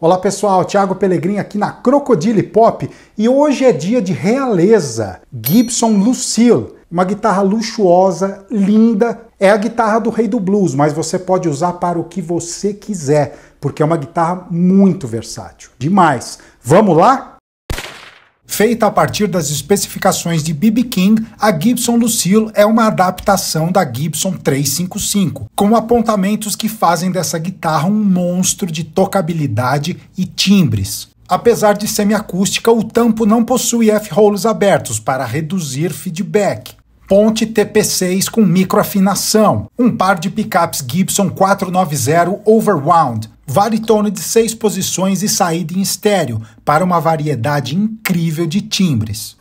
Olá pessoal, Thiago Pellegrini aqui na Crocodile Pop e hoje é dia de realeza. Gibson Lucille, uma guitarra luxuosa, linda, é a guitarra do rei do blues, mas você pode usar para o que você quiser, porque é uma guitarra muito versátil. Demais! Vamos lá? Feita a partir das especificações de B.B. King, a Gibson Lucille é uma adaptação da Gibson 355, com apontamentos que fazem dessa guitarra um monstro de tocabilidade e timbres. Apesar de semiacústica, o tampo não possui F-holes abertos para reduzir feedback. Ponte TP6 com microafinação, um par de picapes Gibson 490 Overwound, varitone de 6 posições e saída em estéreo para uma variedade incrível de timbres.